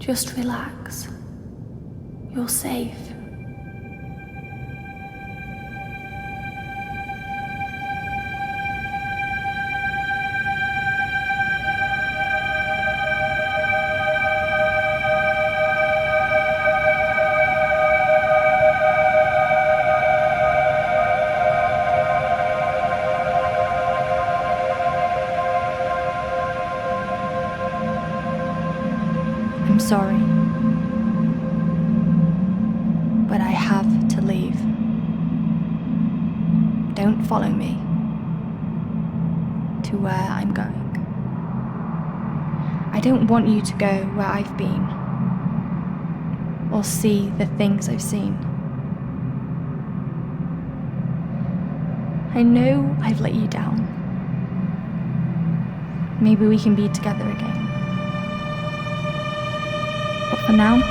Just relax. You're safe. I'm sorry, but I have to leave. Don't follow me to where I'm going. I don't want you to go where I've been or see the things I've seen. I know I've let you down. Maybe we can be together again. But for now,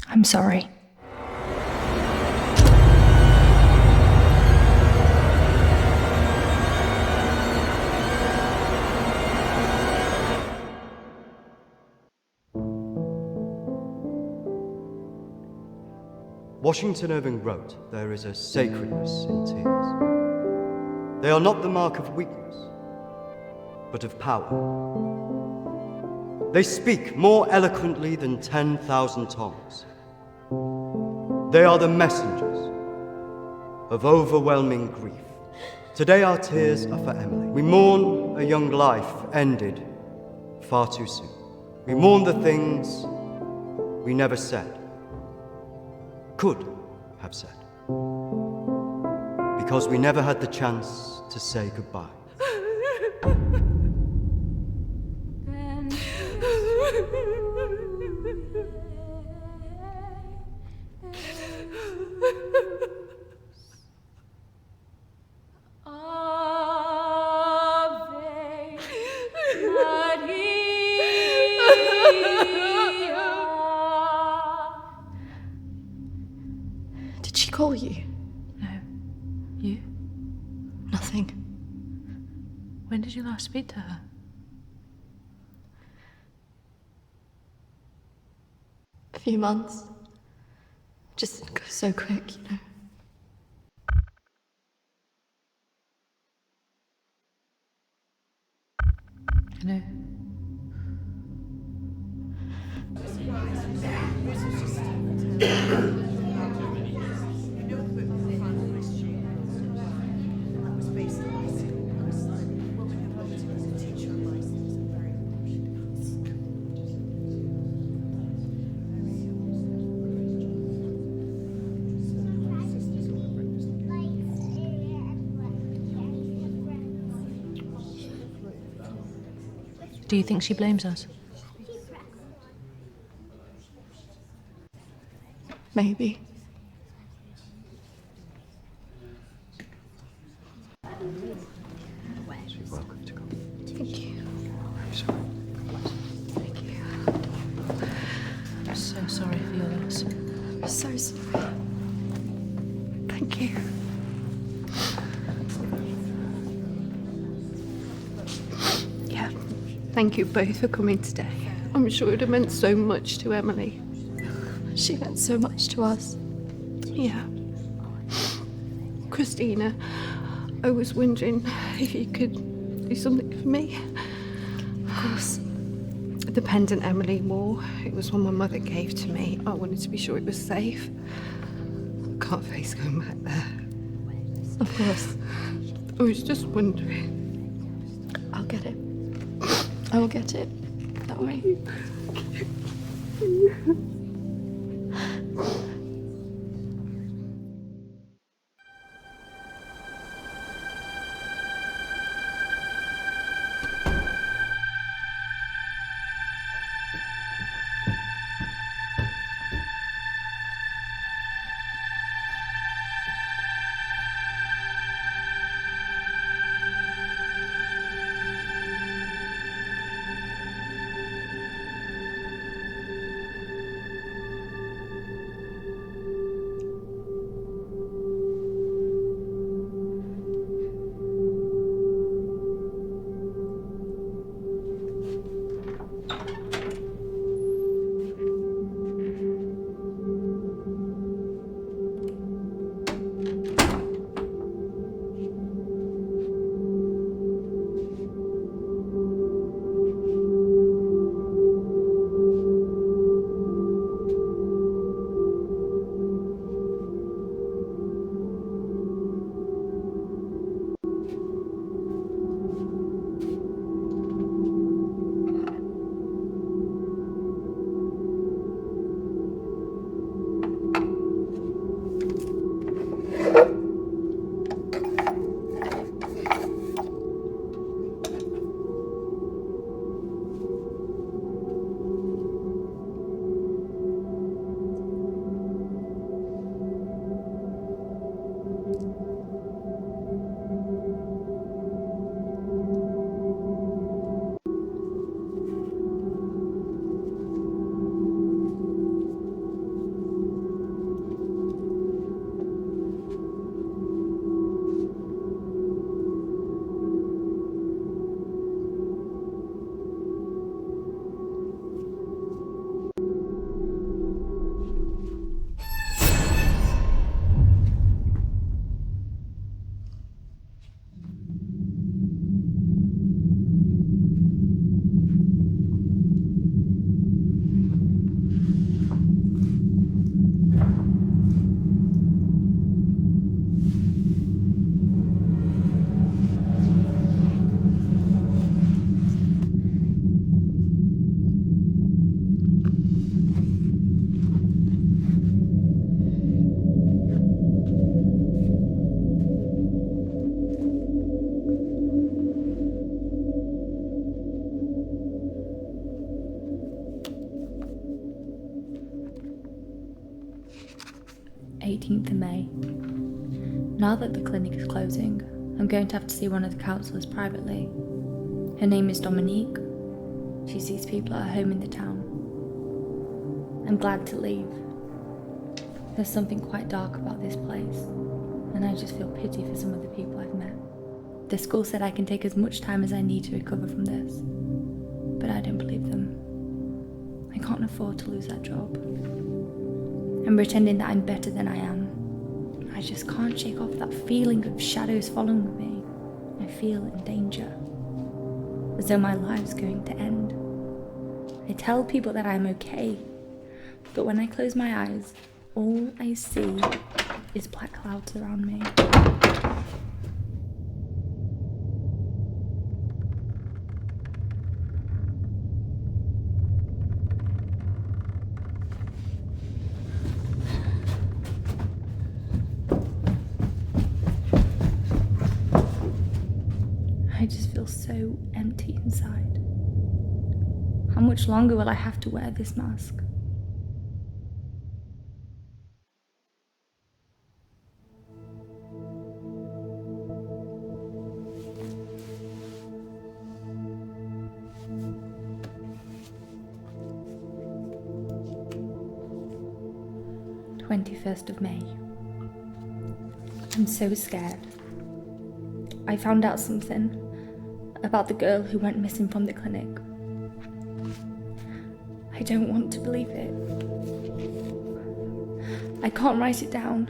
I'm sorry. Washington Irving wrote, "There is a sacredness in tears. They are not the mark of weakness, but of power. They speak more eloquently than 10,000 tongues. They are the messengers of overwhelming grief. Today our tears are for Emily. We mourn a young life ended far too soon. We mourn the things we never said, could have said, because we never had the chance to say goodbye. Did she call you? No. You? Nothing. When did you last speak to her? A few months. Just goes so quick, you know. I know. Do you think she blames us? Maybe. You're welcome to come. Thank you. I'm sorry. Thank you. I'm so sorry for your loss. I'm so sorry. Thank you. Yeah. Thank you both for coming today. I'm sure it would have meant so much to Emily. She meant so much to us. Yeah. Christina, I was wondering if you could do something for me. Of course. The pendant Emily wore, it was one my mother gave to me. I wanted to be sure it was safe. I can't face going back there. Of course. I was just wondering. I'll get it. I will get it. Don't worry. Now that the clinic is closing, I'm going to have to see one of the counsellors privately. Her name is Dominique. She sees people at her home in the town. I'm glad to leave. There's something quite dark about this place, and I just feel pity for some of the people I've met. The school said I can take as much time as I need to recover from this, but I don't believe them. I can't afford to lose that job. I'm pretending that I'm better than I am. I just can't shake off that feeling of shadows following me. I feel in danger, as though my life's going to end. I tell people that I'm okay, but when I close my eyes, all I see is black clouds around me. I just feel so empty inside. How much longer will I have to wear this mask? May 21st. I'm so scared. I found out something about the girl who went missing from the clinic. I don't want to believe it. I can't write it down.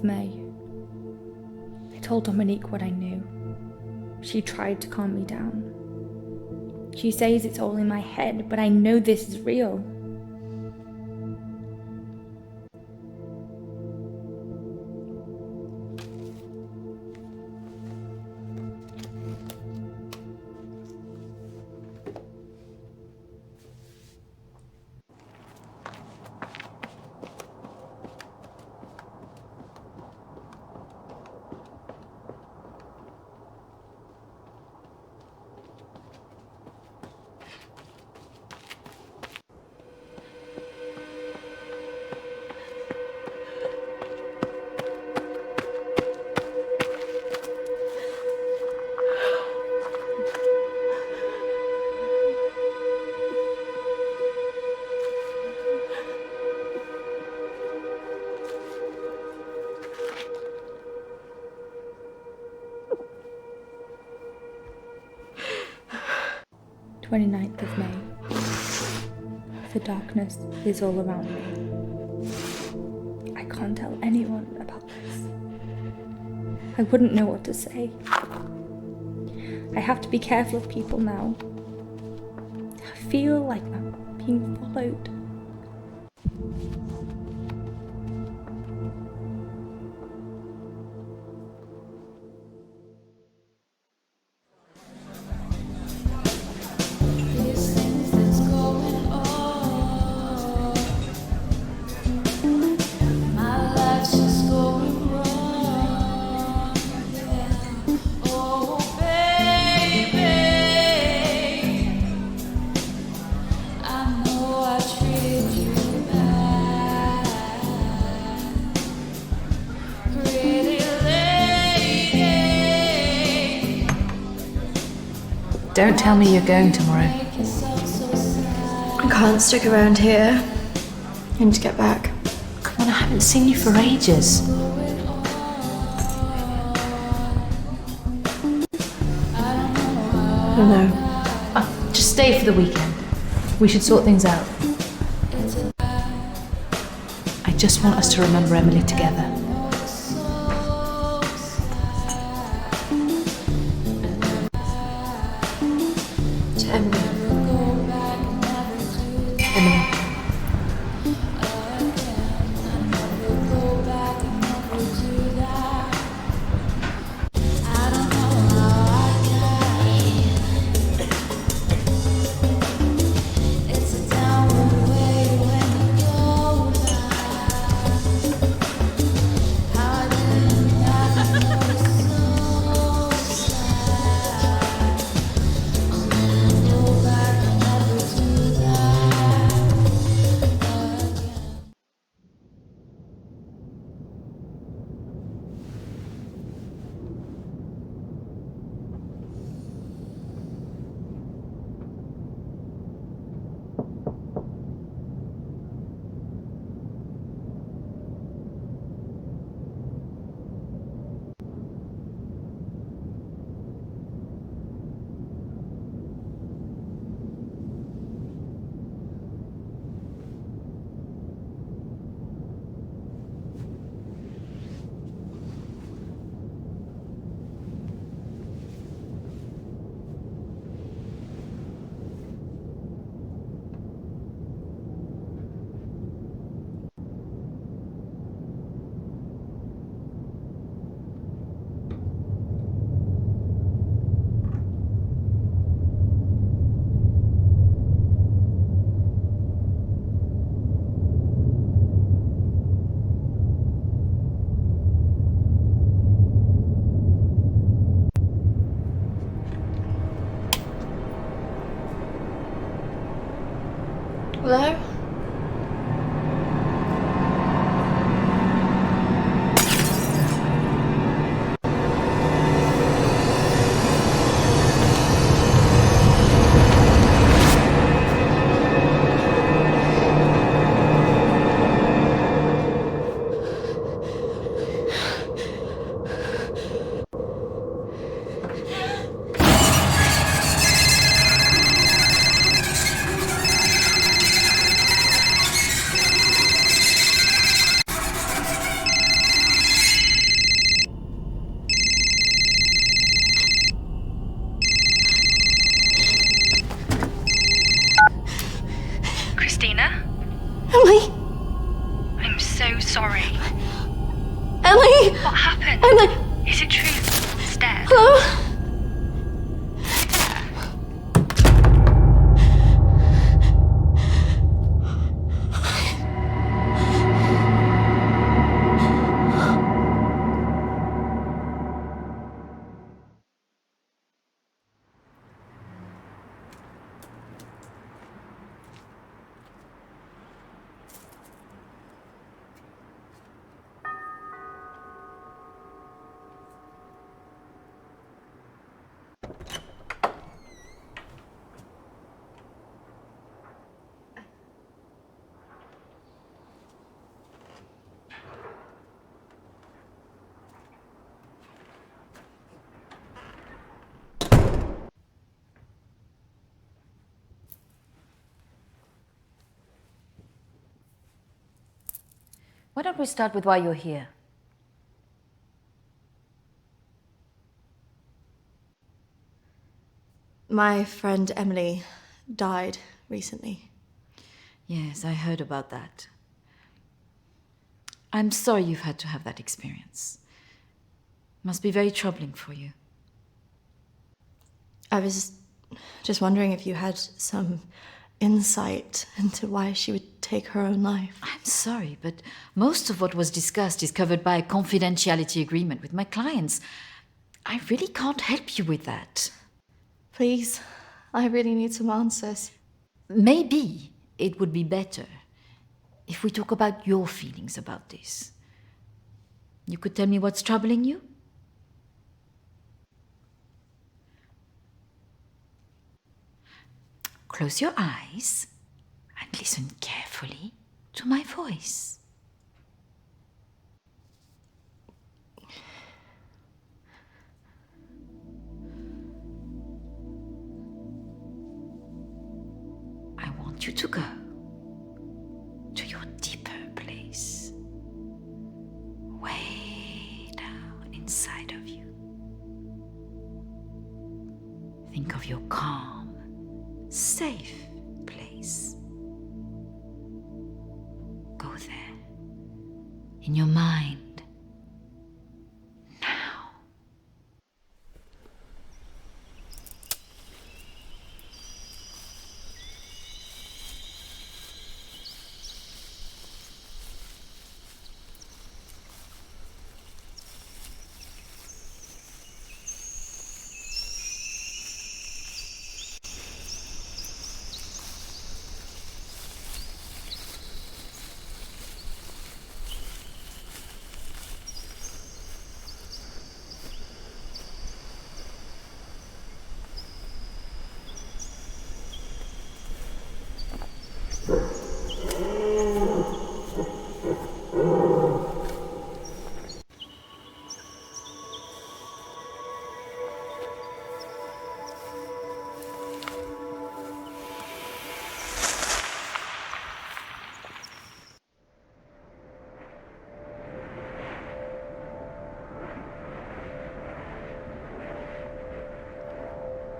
May 26th. I told Dominique what I knew. She tried to calm me down. She says it's all in my head, but I know this is real. May 29th. The darkness is all around me. I can't tell anyone about this. I wouldn't know what to say. I have to be careful of people now. I feel like I'm being followed. Don't tell me you're going tomorrow. I can't stick around here. I need to get back. Come on, I haven't seen you for ages. I don't know. Just stay for the weekend. We should sort things out. I just want us to remember Emily together. Emily. Emily. Hello? Christina? Emily! I'm so sorry. Emily! What happened? Emily! Is it true? It's dead. Hello? Why don't we start with why you're here? My friend Emily died recently. Yes, I heard about that. I'm sorry you've had to have that experience. Must be very troubling for you. I was just wondering if you had some insight into why she would take her own life. I'm sorry, but most of what was discussed is covered by a confidentiality agreement with my clients. I really can't help you with that. Please, I really need some answers. Maybe it would be better if we talk about your feelings about this. You could tell me what's troubling you? Close your eyes and listen carefully to my voice. I want you to go to your deeper place, way down inside of you. Think of your calm, safe place. Go there, in your mind, now.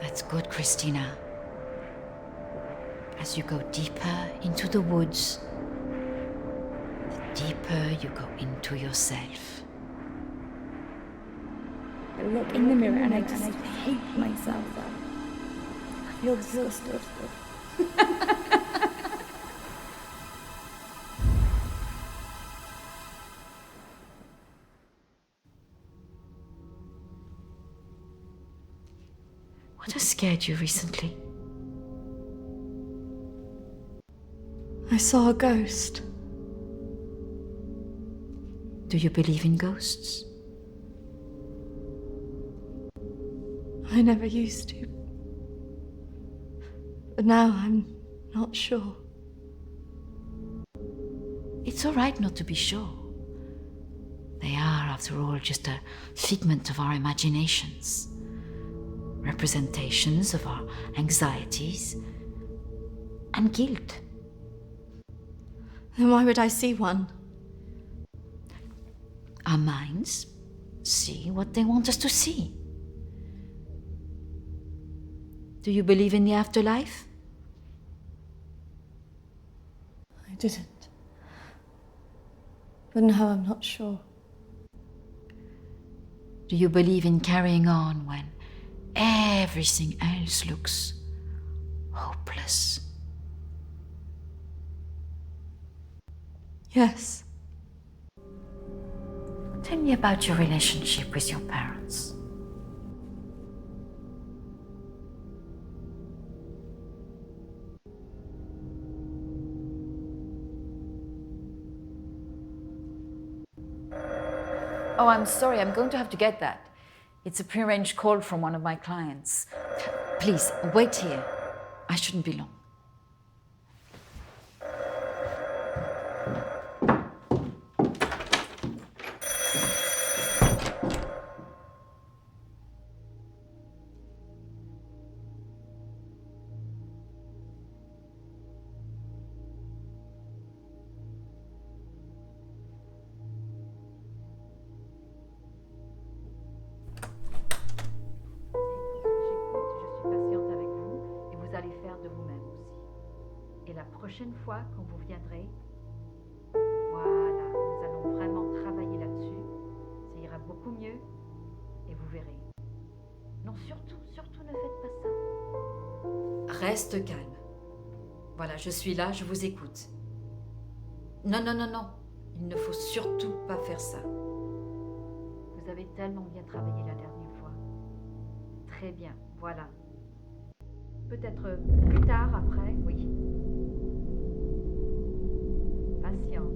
That's good, Christina. As you go deeper into the woods, the deeper you go into yourself. I look in the mirror and I just hate myself. I feel disgusted. What has scared you recently? I saw a ghost. Do you believe in ghosts? I never used to. But now I'm not sure. It's all right not to be sure. They are, after all, just a figment of our imaginations. Representations of our anxieties and guilt. Then why would I see one? Our minds see what they want us to see. Do you believe in the afterlife? I didn't. But now I'm not sure. Do you believe in carrying on when everything else looks hopeless? Yes. Tell me about your relationship with your parents. Oh, I'm sorry, I'm going to have to get that. It's a prearranged call from one of my clients. Please, wait here. I shouldn't be long. Prochaine fois, quand vous viendrez, voilà, nous allons vraiment travailler là-dessus. Ça ira beaucoup mieux et vous verrez. Non, surtout ne faites pas ça. Reste calme. Voilà, je suis là, je vous écoute. Non, il ne faut surtout pas faire ça. Vous avez tellement bien travaillé la dernière fois. Très bien, voilà. Peut-être plus tard, après, oui. Patience.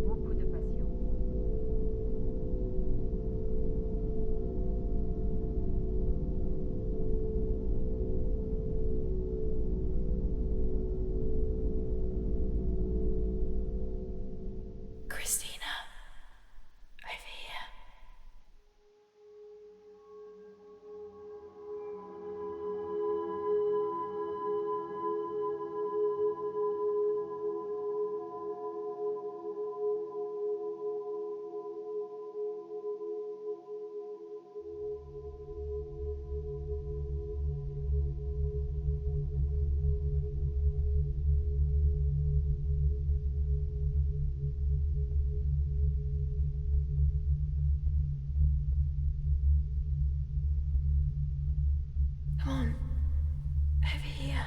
Beaucoup de patience. Christina, over here. Come on, over here.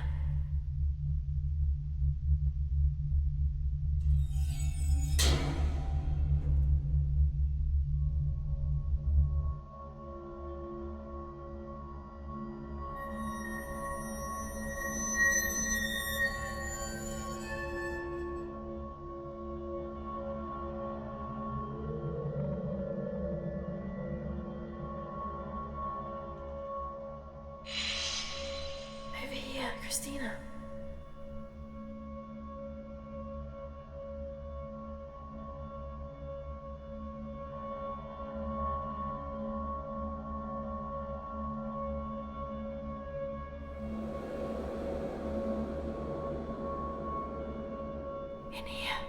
Over here, Christina. In here.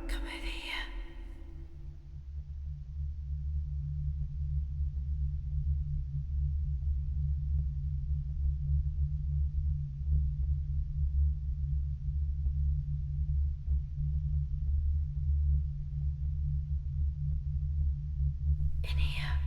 Come over here. In here.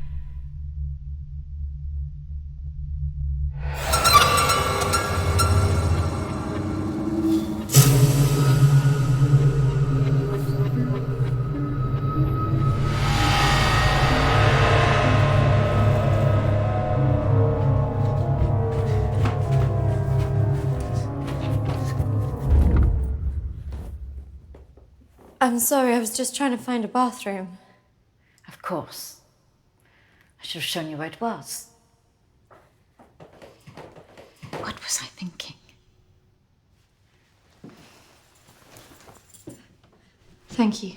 I'm sorry, I was just trying to find a bathroom. Of course. I should have shown you where it was. What was I thinking? Thank you.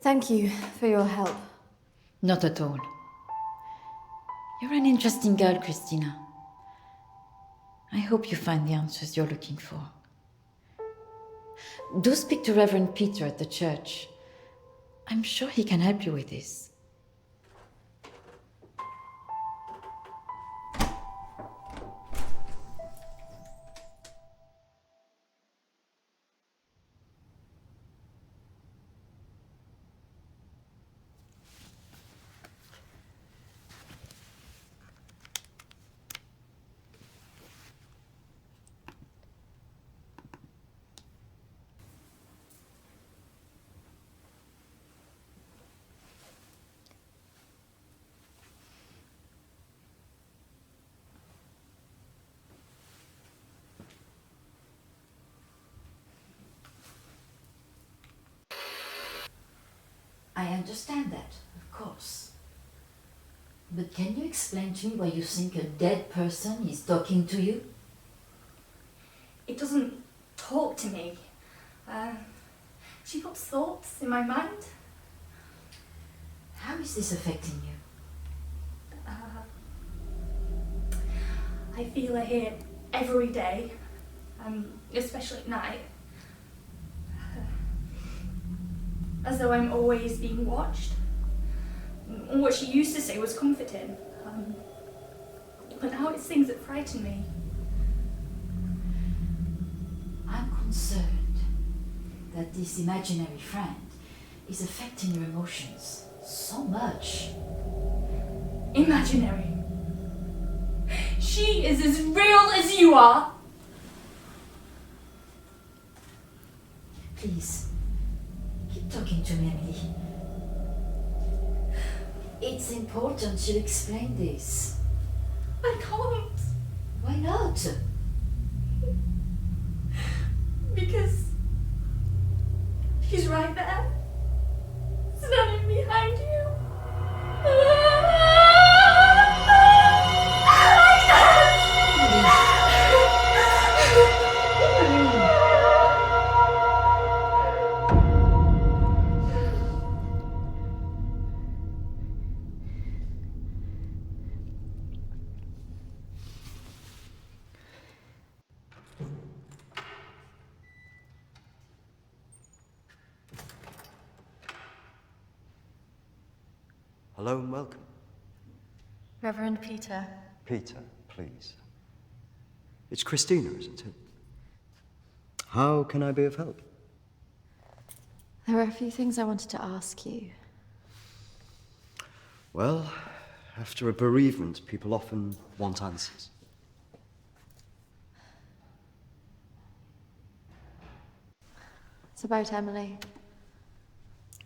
Thank you for your help. Not at all. You're an interesting girl, Christina. I hope you find the answers you're looking for. Do speak to Reverend Peter at the church. I'm sure he can help you with this. I understand that, of course. But can you explain to me why you think a dead person is talking to you? It doesn't talk to me. She puts thoughts in my mind. How is this affecting you? I feel her here every day, especially at night. As though I'm always being watched. What she used to say was comforting. But now it's things that frighten me. I'm concerned that this imaginary friend is affecting your emotions so much. Imaginary. She is as real as you are. Please, keep talking to me, Emily. It's important you explain this. I can't. Why not? Because she's right there, standing behind you. Hello and welcome. Reverend Peter. Peter, please. It's Christina, isn't it? How can I be of help? There were a few things I wanted to ask you. Well, after a bereavement, people often want answers. It's about Emily.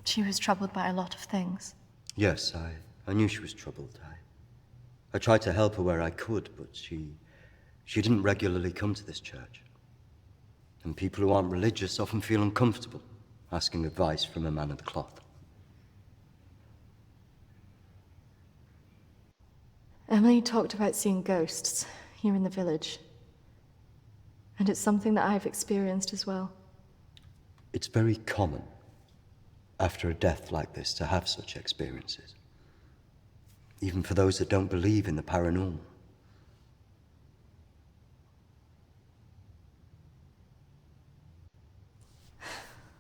She was troubled by a lot of things. Yes, I knew she was troubled. I tried to help her where I could, but she didn't regularly come to this church. And people who aren't religious often feel uncomfortable asking advice from a man of the cloth. Emily talked about seeing ghosts here in the village. And it's something that I've experienced as well. It's very common after a death like this to have such experiences, even for those that don't believe in the paranormal.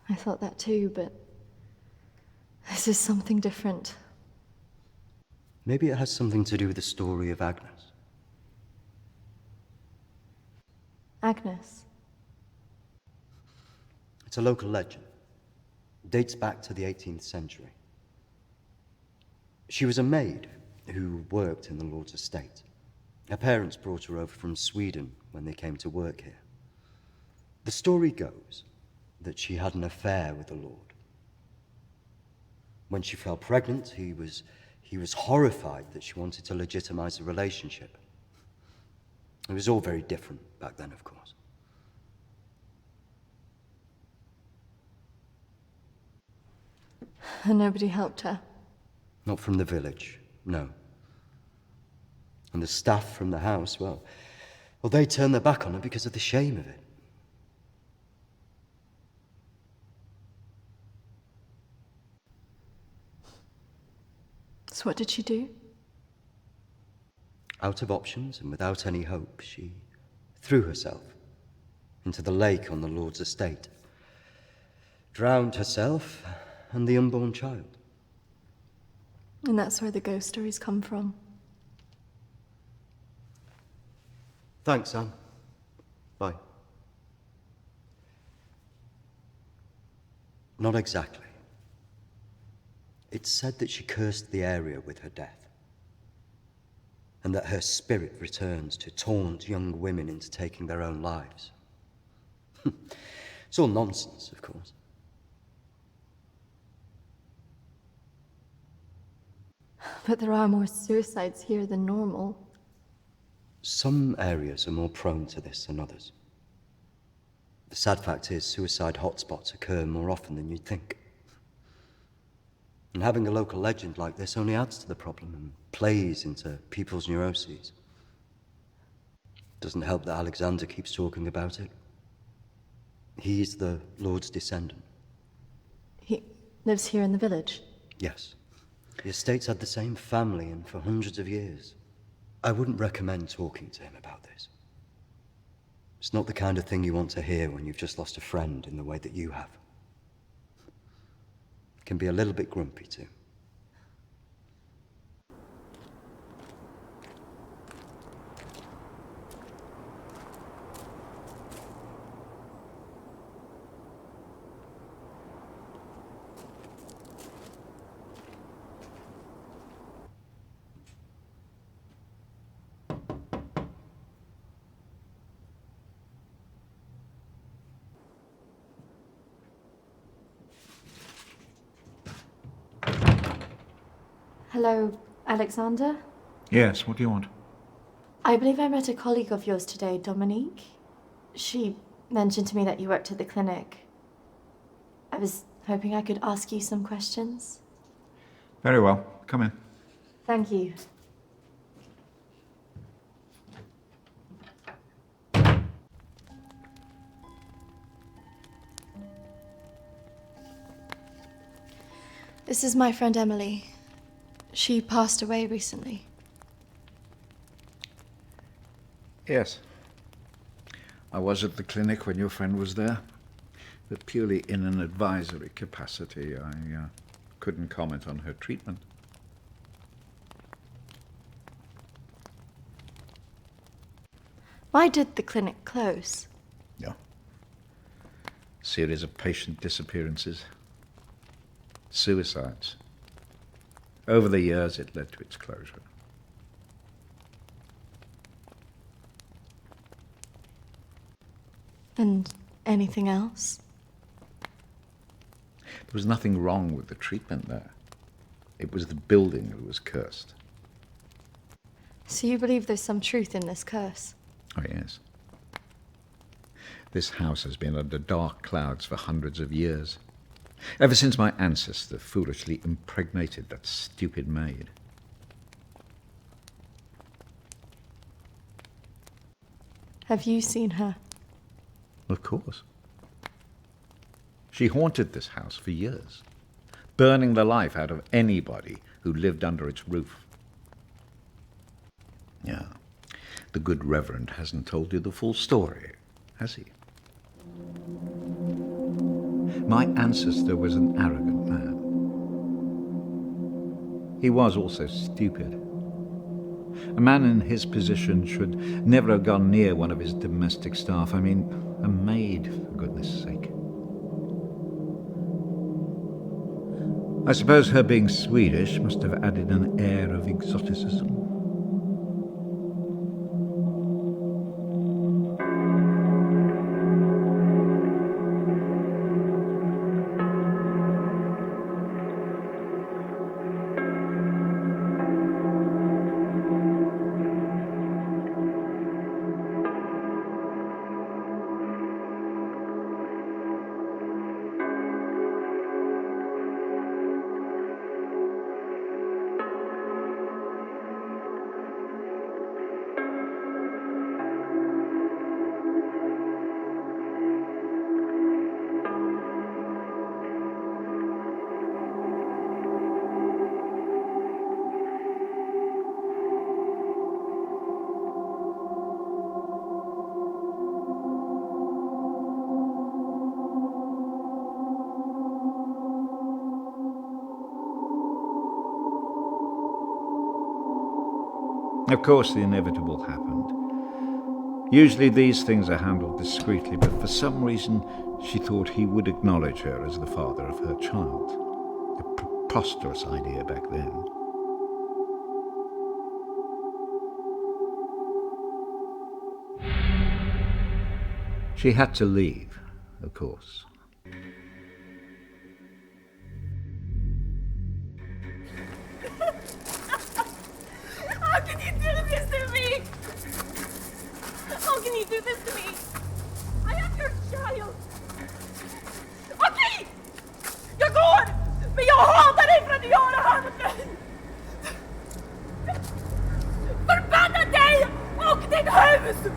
I thought that too, but this is something different. Maybe it has something to do with the story of Agnes. Agnes. It's a local legend. It dates back to the 18th century. She was a maid who worked in the Lord's estate. Her parents brought her over from Sweden when they came to work here. The story goes that she had an affair with the Lord. When she fell pregnant, he was He was horrified that she wanted to legitimize the relationship. It was all very different back then, of course. And nobody helped her? Not from the village, no. And the staff from the house, well, they turned their back on her because of the shame of it. So what did she do? Out of options and without any hope, she threw herself into the lake on the Lord's estate, drowned herself and the unborn child. And that's where the ghost stories come from. Thanks, Anne. Bye. Not exactly. It's said that she cursed the area with her death, and that her spirit returns to taunt young women into taking their own lives. It's all nonsense, of course. But there are more suicides here than normal. Some areas are more prone to this than others. The sad fact is, suicide hotspots occur more often than you'd think. And having a local legend like this only adds to the problem and plays into people's neuroses. Doesn't help that Alexander keeps talking about it. He's the Lord's descendant. He lives here in the village? Yes. The estate's had the same family and for hundreds of years. I wouldn't recommend talking to him about this. It's not the kind of thing you want to hear when you've just lost a friend in the way that you have. It can be a little bit grumpy too. Hello, Alexander? Yes, what do you want? I believe I met a colleague of yours today, Dominique. She mentioned to me that you worked at the clinic. I was hoping I could ask you some questions. Very well. Come in. Thank you. This is my friend Emily. She passed away recently. Yes. I was at the clinic when your friend was there, but purely in an advisory capacity. I couldn't comment on her treatment. Why did the clinic close? No. Series of patient disappearances. Suicides. Over the years, it led to its closure. And anything else? There was nothing wrong with the treatment there. It was the building that was cursed. So you believe there's some truth in this curse? Oh, yes. This house has been under dark clouds for hundreds of years. Ever since my ancestor foolishly impregnated that stupid maid. Have you seen her? Of course. She haunted this house for years, burning the life out of anybody who lived under its roof. Yeah, the good Reverend hasn't told you the full story, has he? My ancestor was an arrogant man. He was also stupid. A man in his position should never have gone near one of his domestic staff. I mean, a maid, for goodness sake. I suppose her being Swedish must have added an air of exoticism. Of course, the inevitable happened. Usually these things are handled discreetly, but for some reason she thought he would acknowledge her as the father of her child. A preposterous idea back then. She had to leave, of course. How can you do this to me? How can you do this to me? I am your child. Okej! Jag går! Men jag hatar dig för att du gör det här mot mig! Förbanna dig och ditt hus!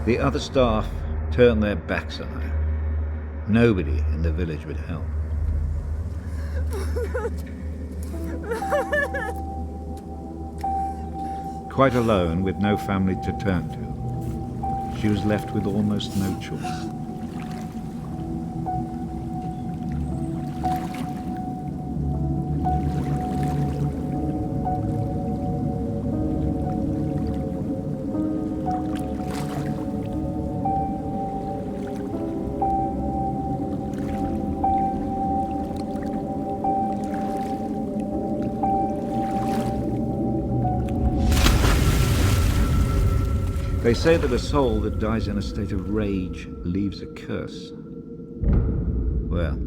The other staff turned their backs on her. Nobody in the village would help. Quite alone, with no family to turn to, she was left with almost no choice. They say that a soul that dies in a state of rage leaves a curse. Well,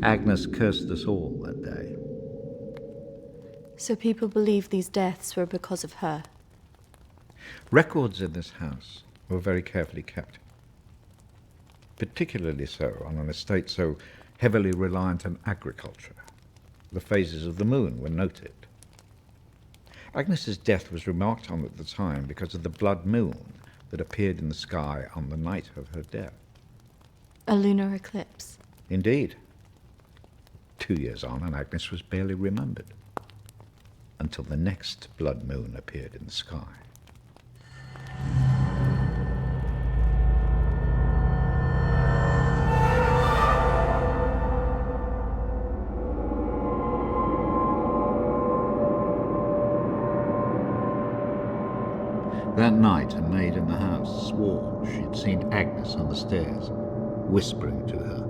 Agnes cursed us all that day. So people believe these deaths were because of her. Records in this house were very carefully kept. Particularly so on an estate so heavily reliant on agriculture. The phases of the moon were noted. Agnes's death was remarked on at the time because of the blood moon that appeared in the sky on the night of her death. A lunar eclipse. Indeed. 2 years on, and Agnes was barely remembered, until the next blood moon appeared in the sky. That night, a maid in the house swore she'd seen Agnes on the stairs, whispering to her.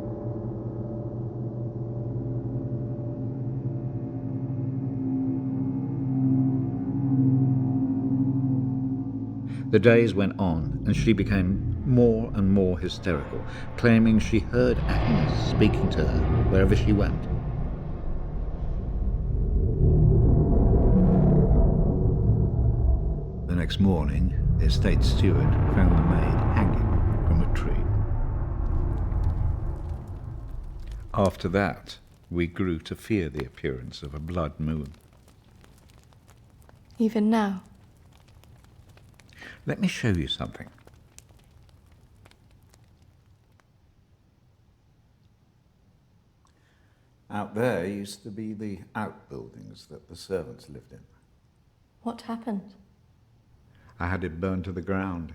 The days went on, and she became more and more hysterical, claiming she heard Agnes speaking to her wherever she went. The next morning, the estate steward found the maid hanging from a tree. After that, we grew to fear the appearance of a blood moon. Even now. Let me show you something. Out there used to be the outbuildings that the servants lived in. What happened? I had it burned to the ground.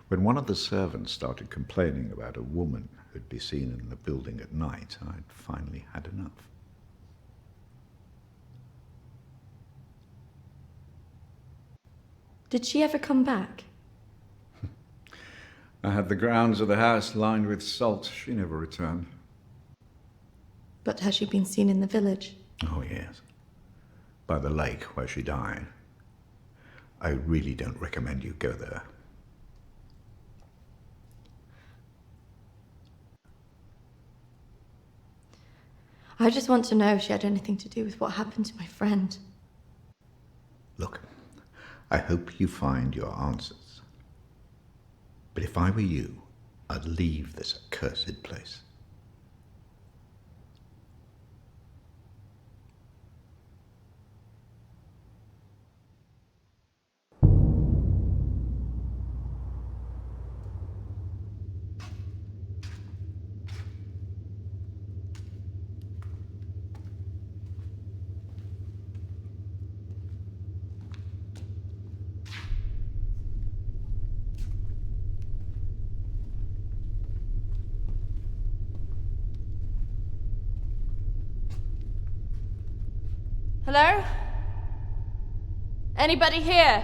When one of the servants started complaining about a woman who'd be seen in the building at night, I'd finally had enough. Did she ever come back? I had the grounds of the house lined with salt. She never returned. But has she been seen in the village? Oh, yes. By the lake where she died. I really don't recommend you go there. I just want to know if she had anything to do with what happened to my friend. Look, I hope you find your answers. But if I were you, I'd leave this accursed place. Hello? Anybody here?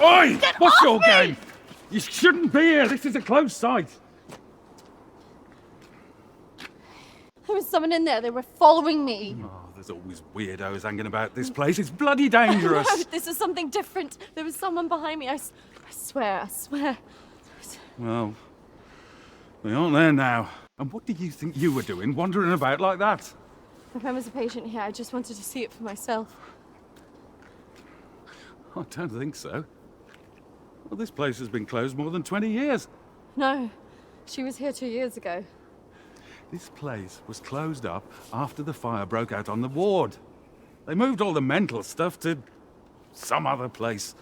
Oi! What's your game? You shouldn't be here. This is a closed site. There was someone in there. They were following me. Oh, there's always weirdos hanging about this place. It's bloody dangerous. No, this is something different. There was someone behind me. I swear. Well, they aren't there now. And what did you think you were doing, wandering about like that? My friend was a patient here. I just wanted to see it for myself. I don't think so. Well, this place has been closed more than 20 years. No, she was here 2 years ago. This place was closed up after the fire broke out on the ward. They moved all the mental stuff to some other place.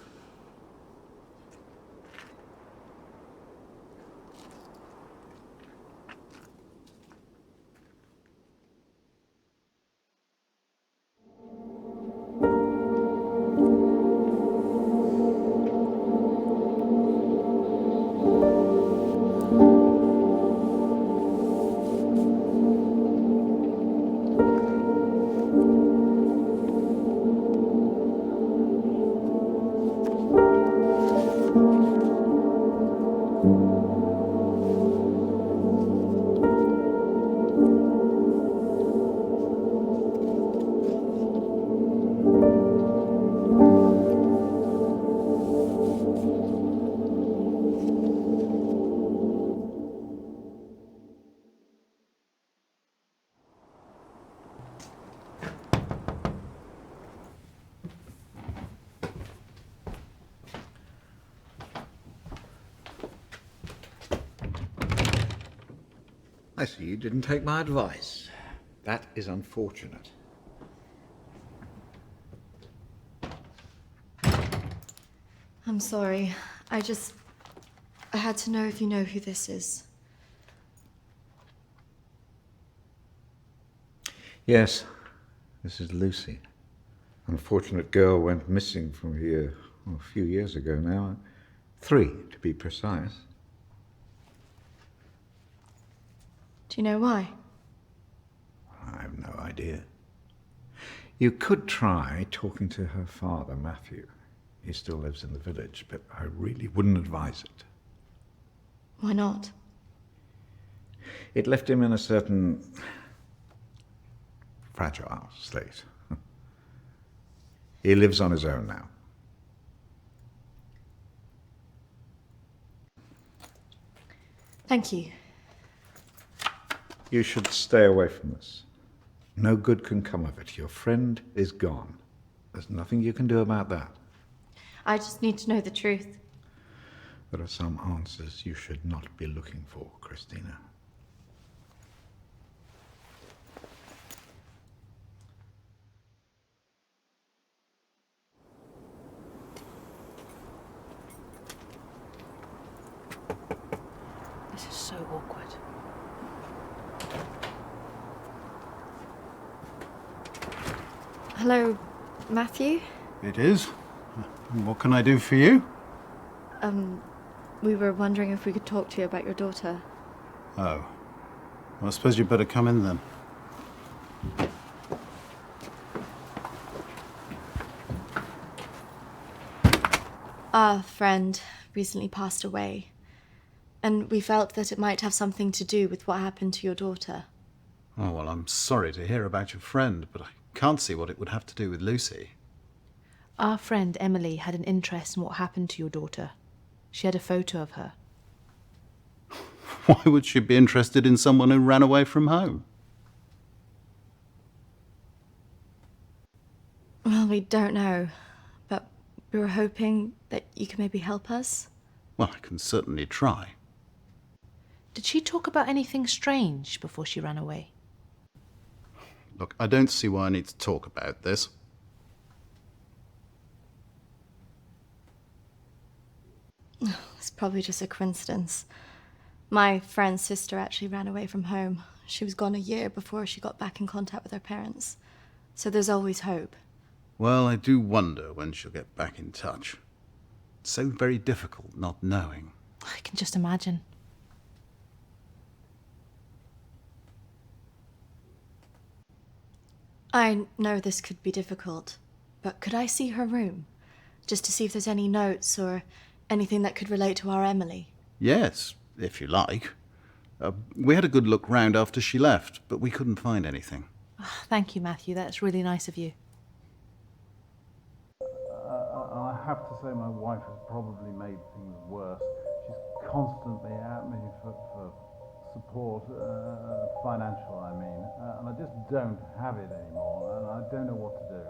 I see you didn't take my advice. That is unfortunate. I'm sorry. I had to know if you know who this is. Yes, this is Lucy. Unfortunate girl went missing from here a few years ago now. 3, to be precise. Do you know why? I have no idea. You could try talking to her father, Matthew. He still lives in the village, but I really wouldn't advise it. Why not? It left him in a certain fragile state. He lives on his own now. Thank you. You should stay away from this. No good can come of it. Your friend is gone. There's nothing you can do about that. I just need to know the truth. There are some answers you should not be looking for, Christina. This is so awkward. Hello, Matthew? It is. What can I do for you? We were wondering if we could talk to you about your daughter. Oh. Well, I suppose you'd better come in then. Our friend recently passed away, and we felt that it might have something to do with what happened to your daughter. Oh, well, I'm sorry to hear about your friend, but I can't see what it would have to do with Lucy. Our friend Emily had an interest in what happened to your daughter. She had a photo of her. Why would she be interested in someone who ran away from home? Well, we don't know, but we were hoping that you could maybe help us. Well, I can certainly try. Did she talk about anything strange before she ran away? Look, I don't see why I need to talk about this. It's probably just a coincidence. My friend's sister actually ran away from home. She was gone a year before she got back in contact with her parents. So there's always hope. Well, I do wonder when she'll get back in touch. It's so very difficult not knowing. I can just imagine. I know this could be difficult, but could I see her room? just to see if there's any notes or anything that could relate to our Emily. Yes, if you like. We had a good look round after she left, but we couldn't find anything. Oh, thank you, Matthew. That's really nice of you. I have to say my wife has probably made things worse. She's constantly at me for support, financial I mean, and I just don't have it anymore, and I don't know what to do.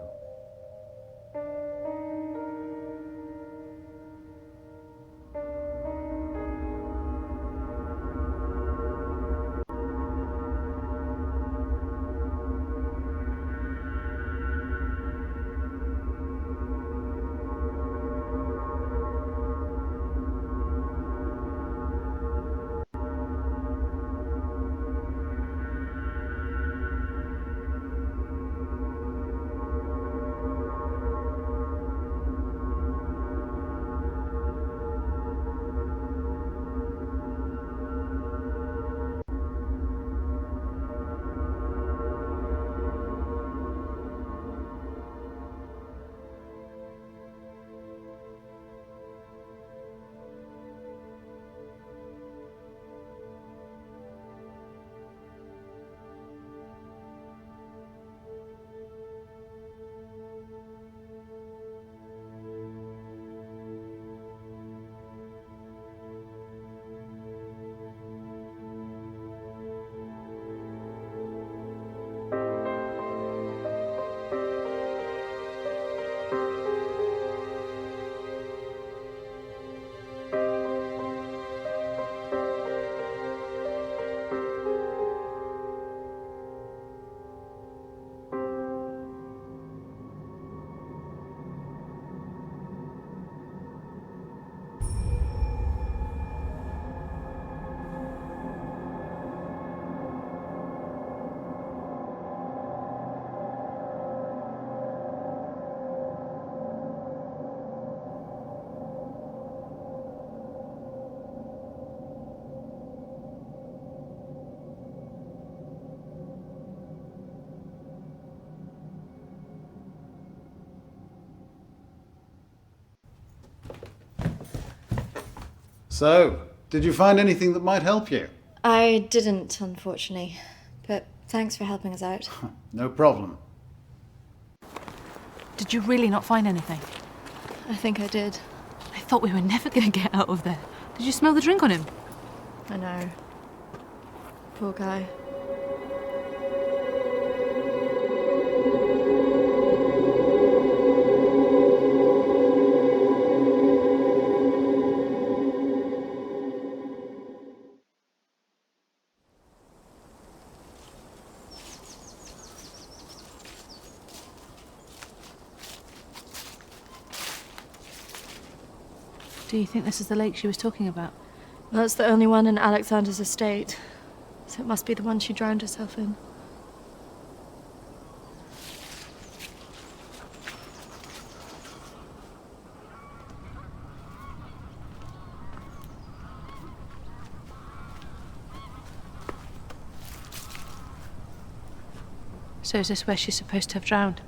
So, did you find anything that might help you? I didn't, unfortunately. But thanks for helping us out. No problem. Did you really not find anything? I think I did. I thought we were never going to get out of there. Did you smell the drink on him? I know. Poor guy. Do you think this is the lake she was talking about? Well, that's the only one in Alexander's estate. So it must be the one she drowned herself in. So is this where she's supposed to have drowned?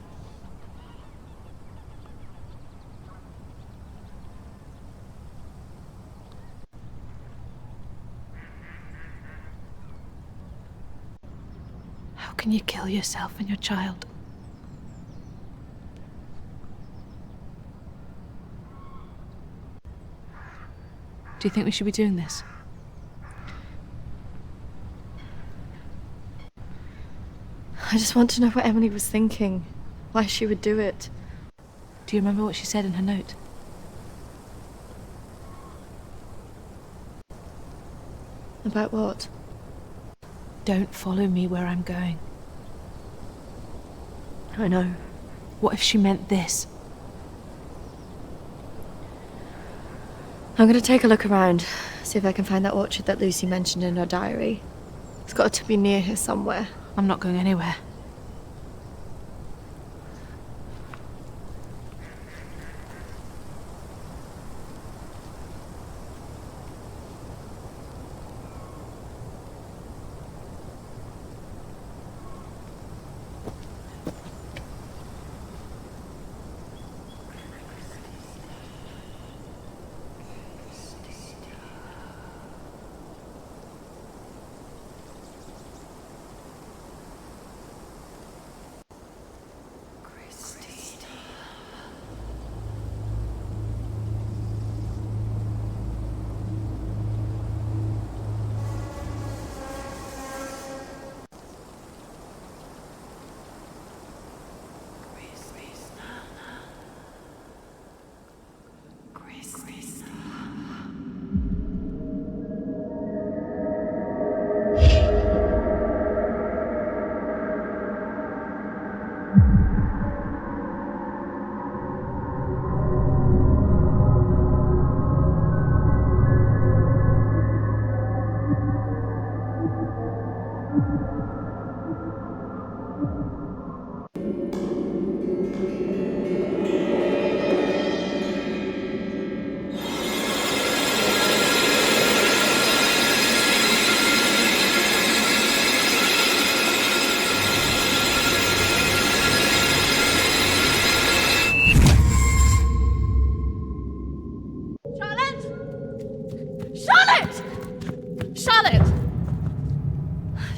How can you kill yourself and your child? Do you think we should be doing this? I just want to know what Emily was thinking. Why she would do it. Do you remember what she said in her note? About what? Don't follow me where I'm going. I know. What if she meant this? I'm going to take a look around, see if I can find that orchard that Lucy mentioned in her diary. It's got to be near here somewhere. I'm not going anywhere.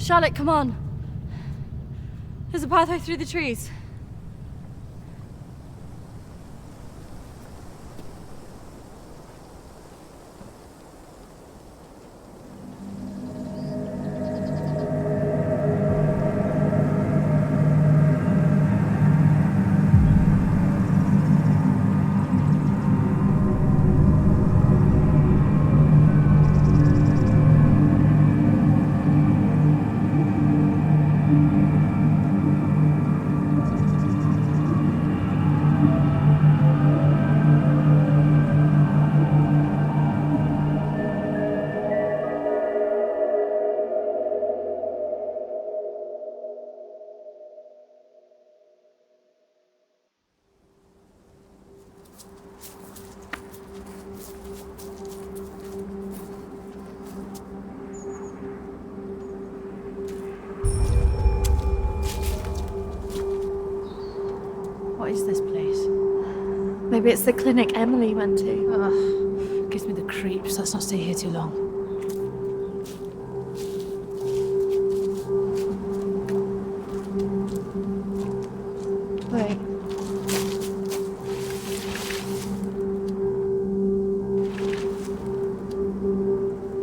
Charlotte, come on. There's a pathway through the trees. What is this place? Maybe it's the clinic Emily went to. Ugh, gives me the creeps. Let's not stay here too long. Wait.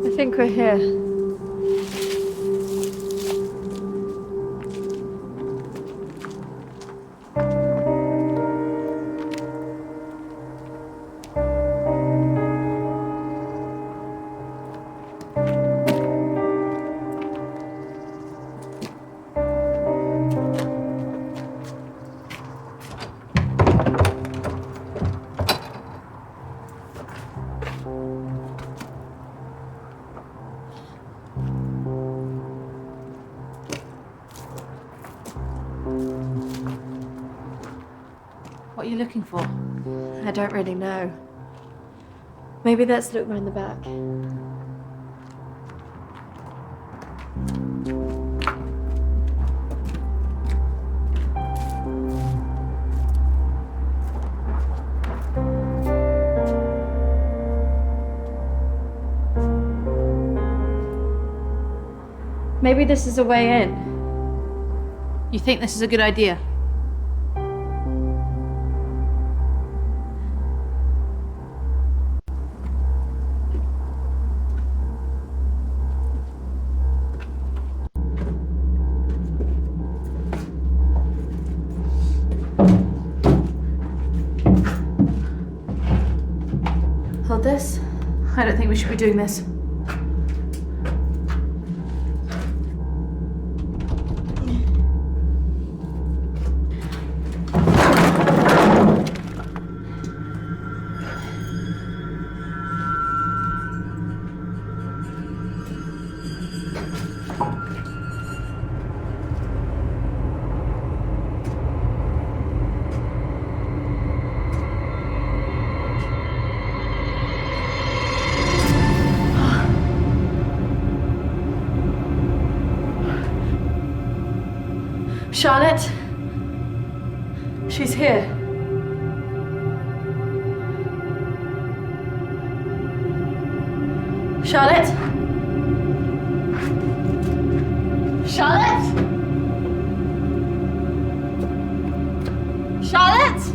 I think we're here. What are you looking for? I don't really know. Maybe let's look round the back. Maybe this is a way in. You think this is a good idea? Hold this. I don't think we should be doing this. Charlotte? She's here. Charlotte? Charlotte? Charlotte?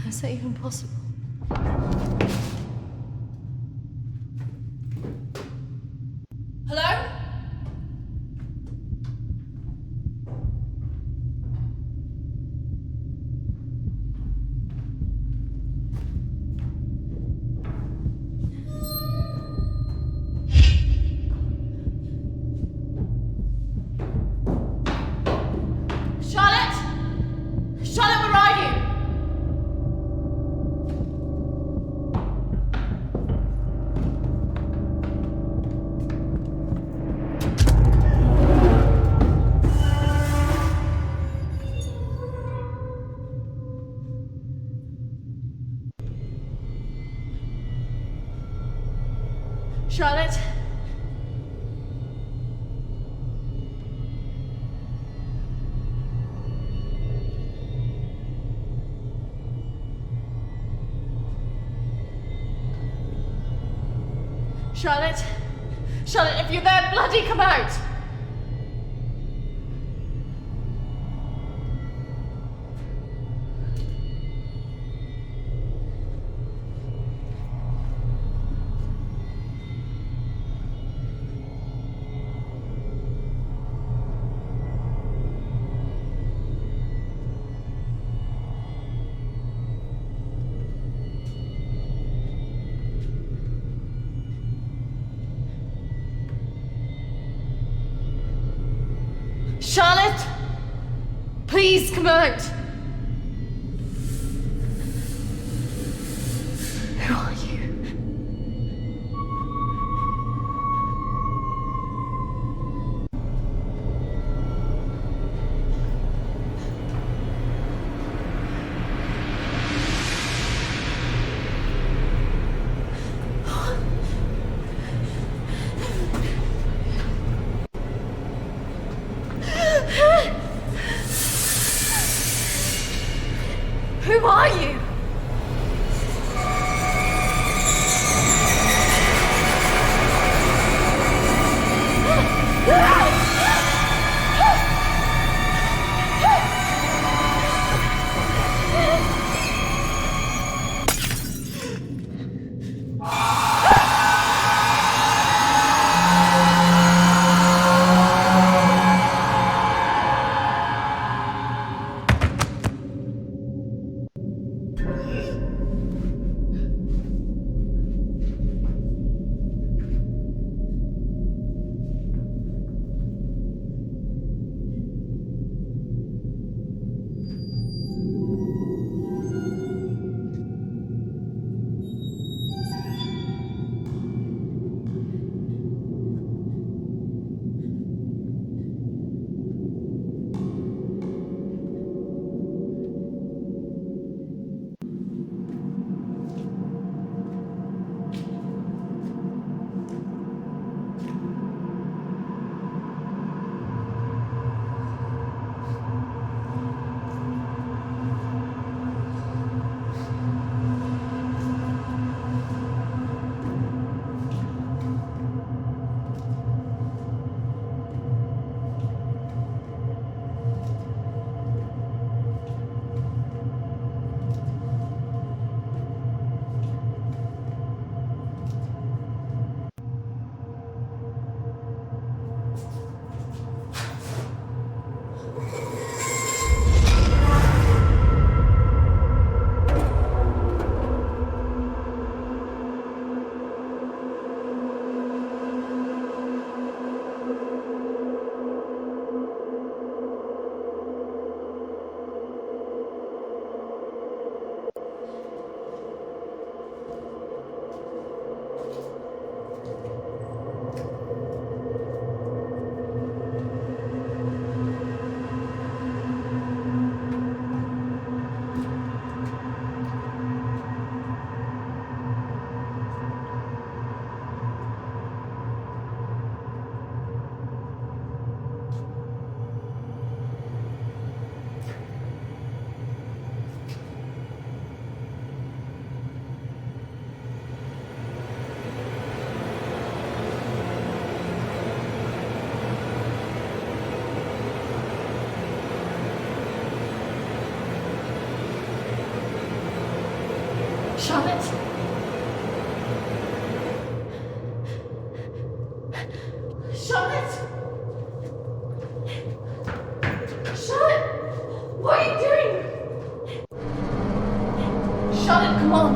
Is that even possible? Hello? Charlotte? Charlotte, where are you? Charlotte? Charlotte? Charlotte, if you're there, bloody come out! Charlotte! Please come out! Who are you? Charlotte? Charlotte? Charlotte? What are you doing? Charlotte, come on.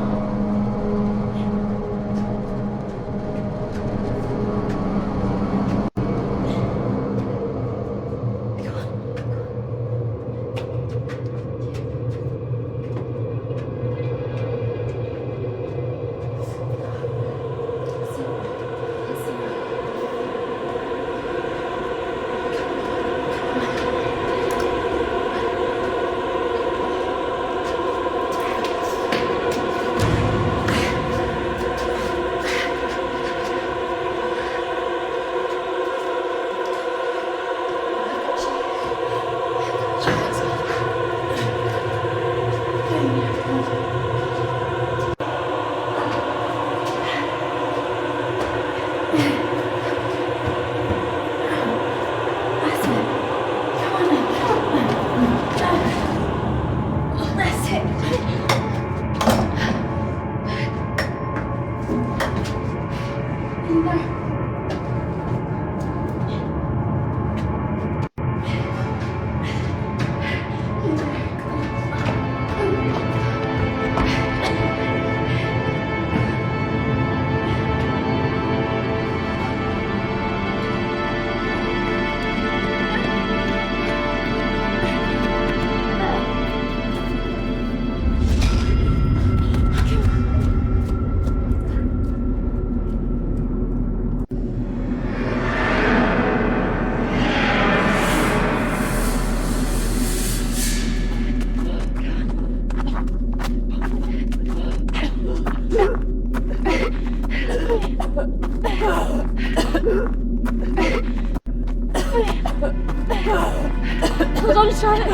Hold on, Charlotte.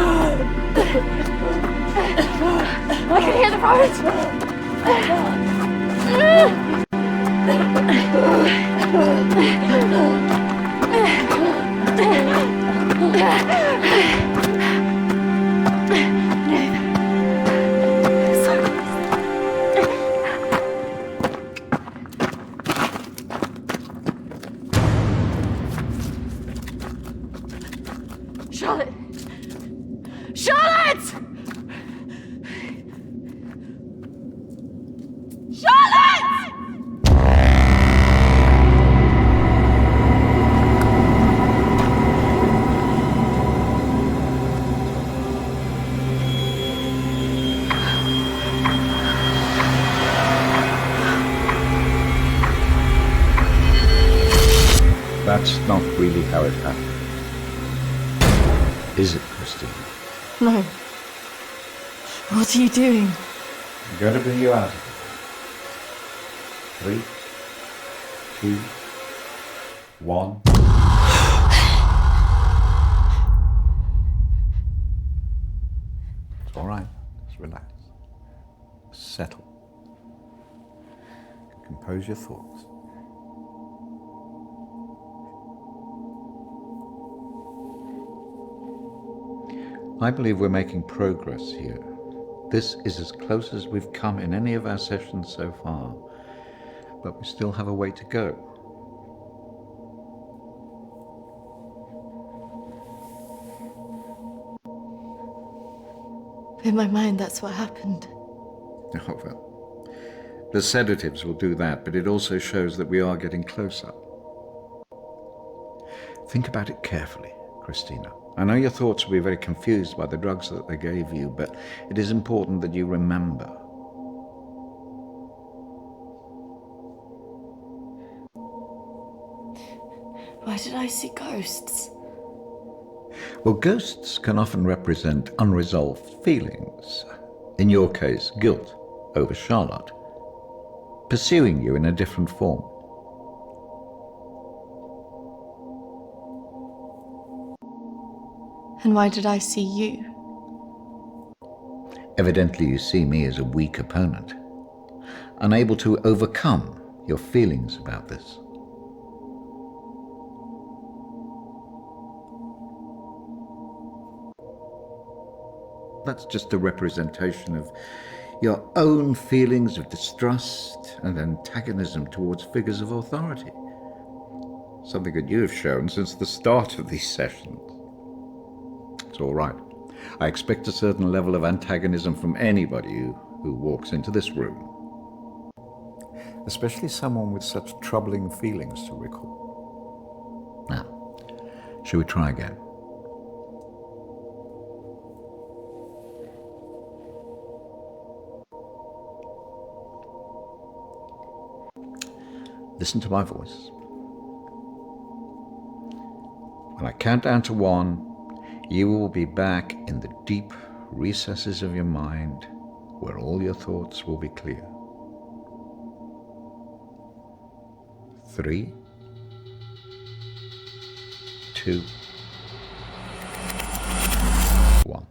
I can hear the Charlotte! Charlotte! Charlotte! That's not really how it happened. Is it, Christine? No. What are you doing? I'm going to bring you out of it. 3, 2, 1. It's all right. Just relax. Settle. Compose your thoughts. I believe we're making progress here. This is as close as we've come in any of our sessions so far, but we still have a way to go. In my mind, that's what happened. Oh, well. The sedatives will do that, but it also shows that we are getting closer. Think about it carefully, Christina. I know your thoughts will be very confused by the drugs that they gave you, but it is important that you remember. Why did I see ghosts? Well, ghosts can often represent unresolved feelings. In your case, guilt over Charlotte, pursuing you in a different form. And why did I see you? Evidently you see me as a weak opponent, unable to overcome your feelings about this. That's just a representation of your own feelings of distrust and antagonism towards figures of authority. Something that you have shown since the start of these sessions. It's all right. I expect a certain level of antagonism from anybody who walks into this room. Especially someone with such troubling feelings to recall. Now, shall we try again? Listen to my voice. When I count down to 1, you will be back in the deep recesses of your mind where all your thoughts will be clear. 3, 2, 1.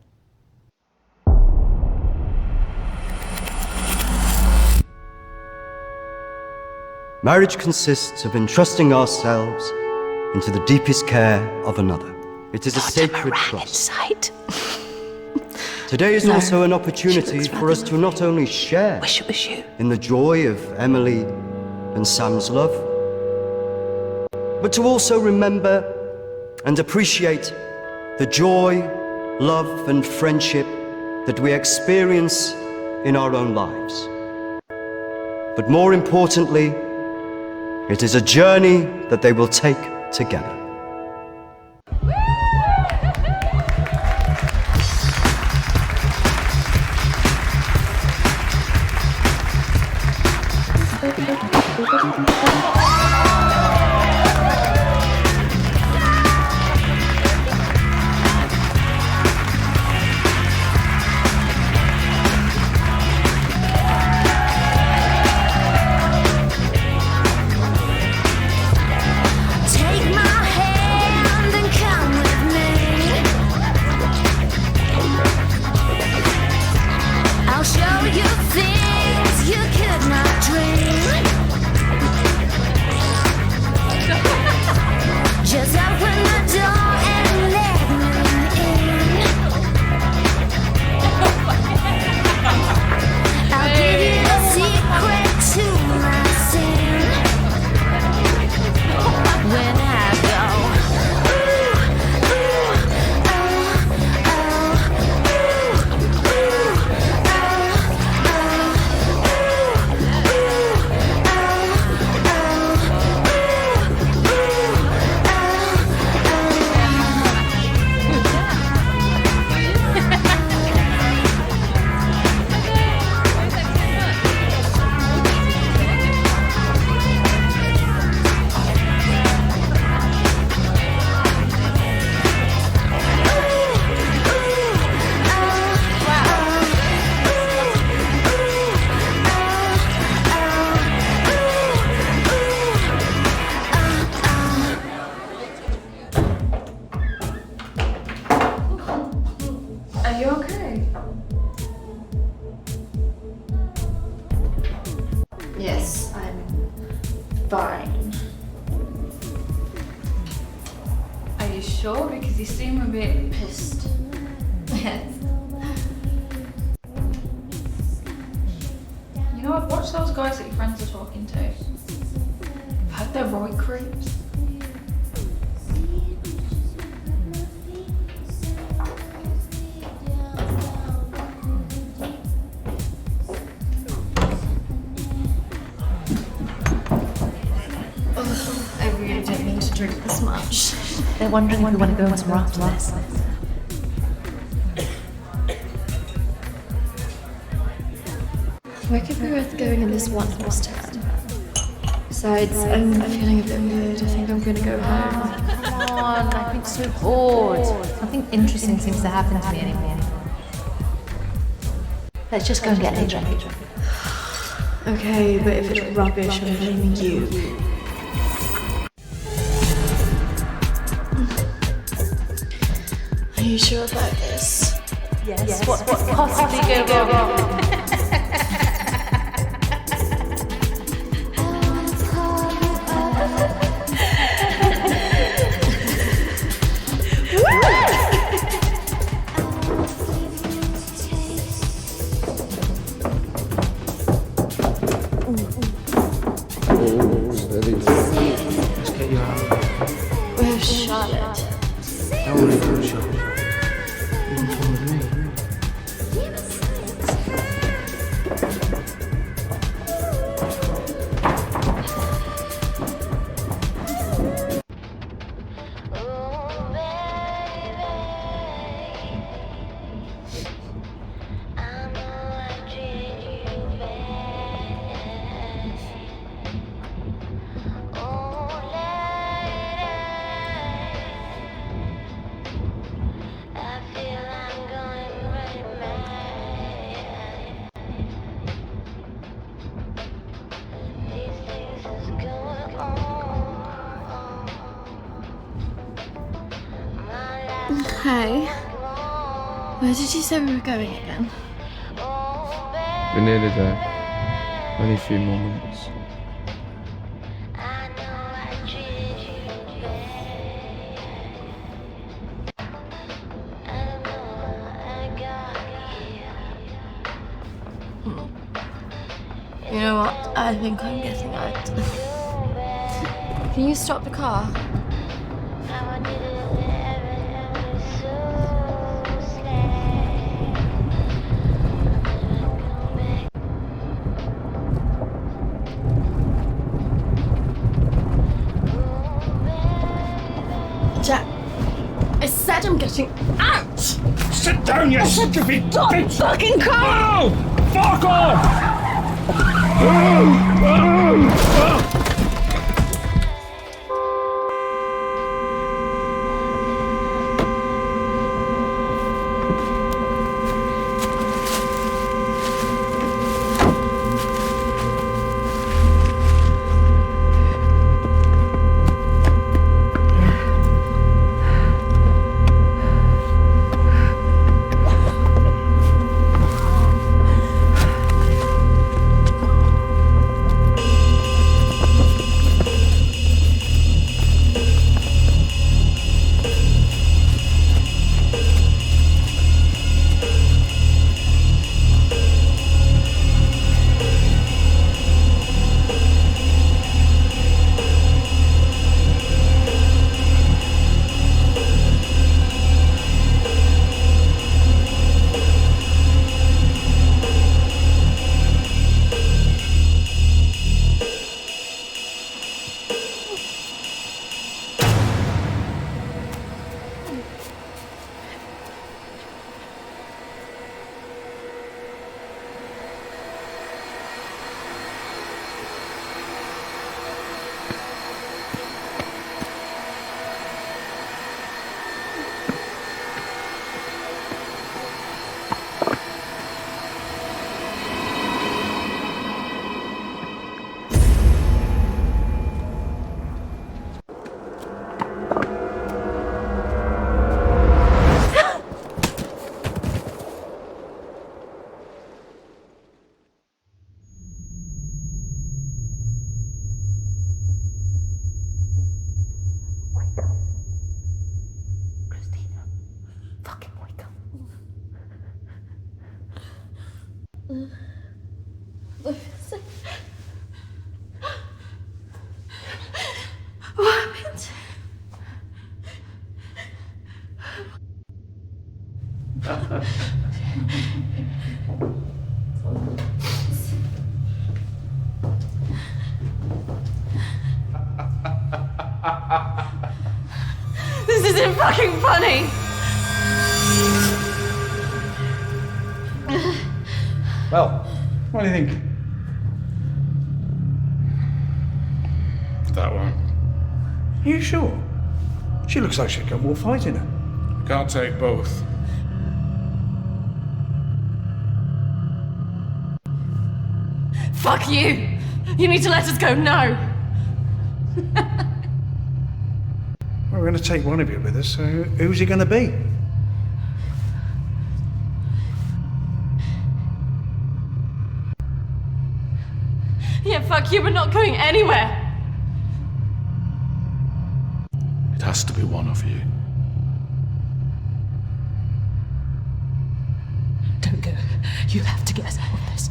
Marriage consists of entrusting ourselves into the deepest care of another. It is a sacred trust. Today is also an opportunity for us to not only share in the joy of Emily and Sam's love, but to also remember and appreciate the joy, love, and friendship that we experience in our own lives. But more importantly, it is a journey that they will take together. Sure, because you seem a bit pissed. Yes. You know, I've watched those guys that your friends are talking to. I've heard they're right creeps. I really don't mean to drink this much. They're wondering if we want to go somewhere after this. Where could be worth going in this one horse town? Besides, I'm feeling a bit weird. I think I'm gonna go home. Come on, I've been so bored. Nothing interesting seems to happen to me anymore. Let's just go and get a drink. Okay, but if it's rubbish, I'm blaming you. Are you sure about this? Yes. What could possibly go wrong? Hey. Where did you say we were going again? We're nearly there. Only a few more minutes. You know what? I think I'm getting out. Can you stop the car? Jack, I said I'm getting out! Sit down, you stupid bitch! Fucking car! No! Fuck off! What happened? This isn't fucking funny! Well, what do you think? That one. Are you sure? She looks like she's got more fight in her. Can't take both. Fuck you! You need to let us go now! Well, we're going to take one of you with us, so who's he going to be? Yeah, fuck you, we're not going anywhere! It has to be one of you. Don't go. You have to get us out of this.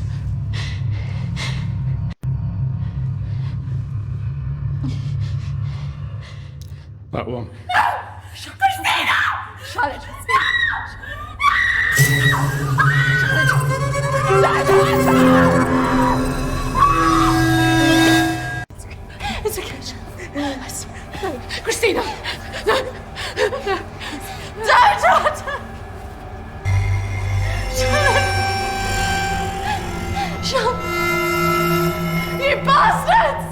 That one. Christina! Shut it. It's okay. I swear. Christina! No! No! Don't! Shut! You bastards!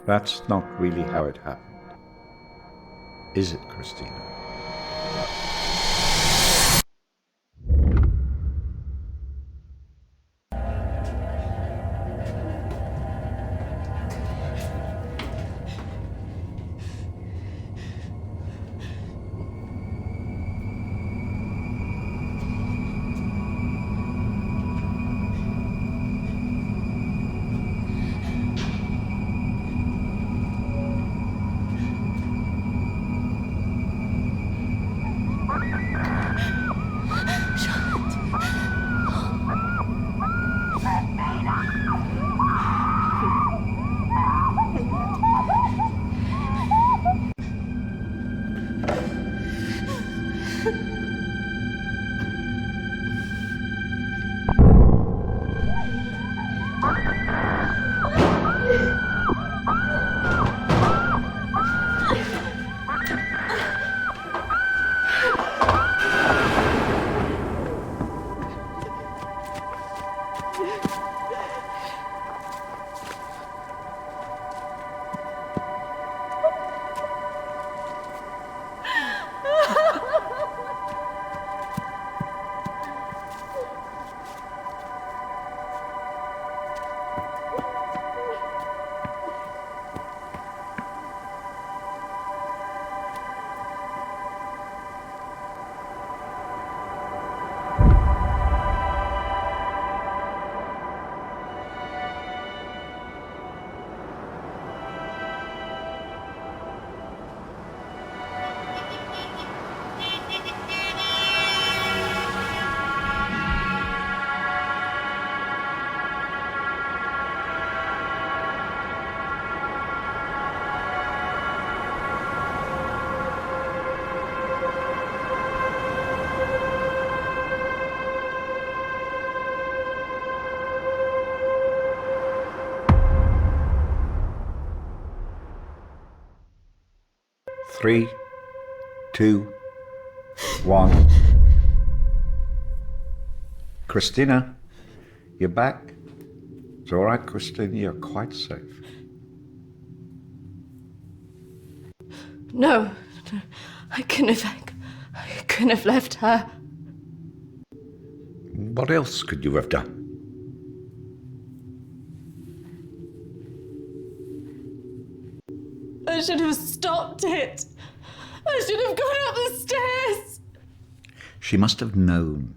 That's not really how it happened. Is it, Christina? Three, 2, 1. Christina, you're back. It's all right, Christina, you're quite safe. No, I couldn't have left her. What else could you have done? I should have stopped it. I should have gone up the stairs. She must have known.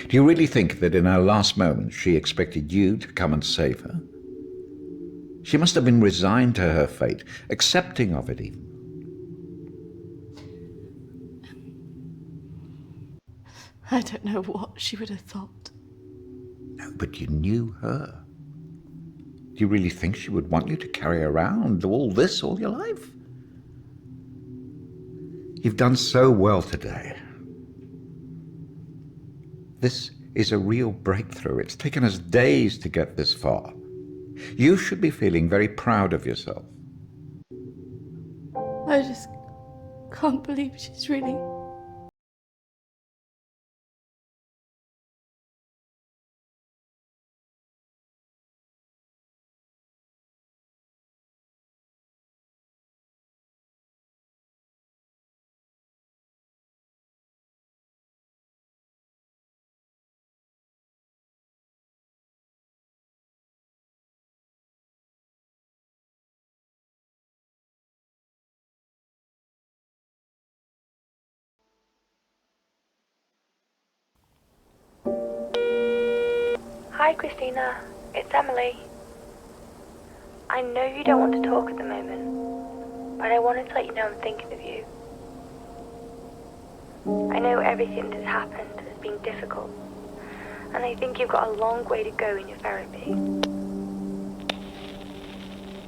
Do you really think that in her last moments she expected you to come and save her? She must have been resigned to her fate, accepting of it even. I don't know what she would have thought. No, but you knew her. Do you really think she would want you to carry around all this all your life? You've done so well today. This is a real breakthrough. It's taken us days to get this far. You should be feeling very proud of yourself. I just can't believe she's really... Hi Christina, it's Emily. I know you don't want to talk at the moment, but I wanted to let you know I'm thinking of you. I know everything that's happened has been difficult, and I think you've got a long way to go in your therapy.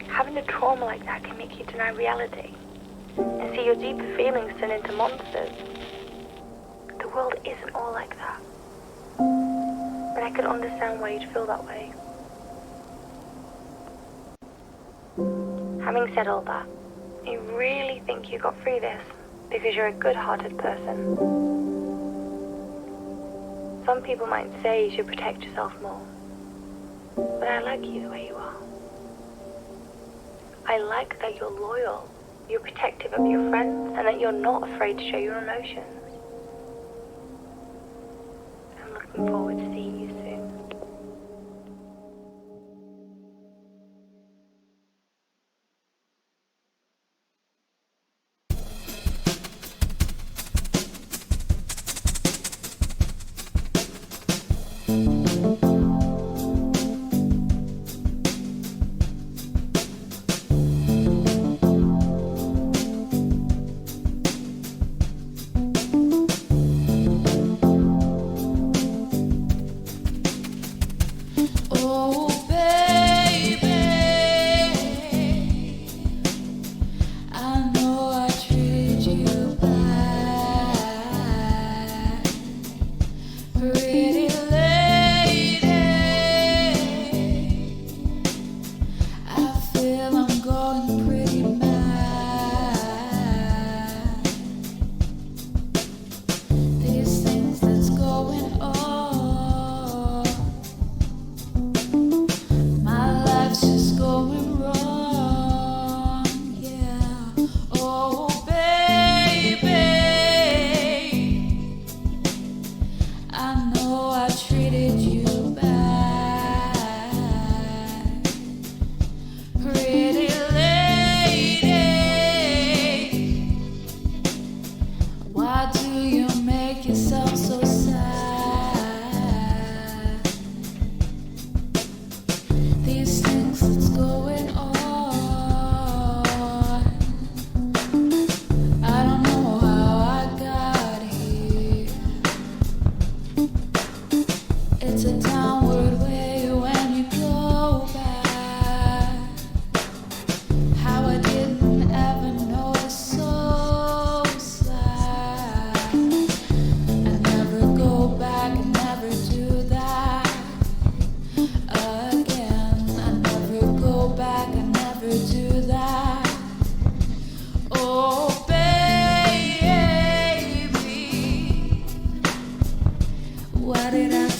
Having a trauma like that can make you deny reality and see your deeper feelings turn into monsters. The world isn't all like that. But I could understand why you'd feel that way. Having said all that, I really think you got through this because you're a good-hearted person. Some people might say you should protect yourself more, but I like you the way you are. I like that you're loyal, you're protective of your friends, and that you're not afraid to show your emotions. I'm looking forward to seeing you soon. Why did I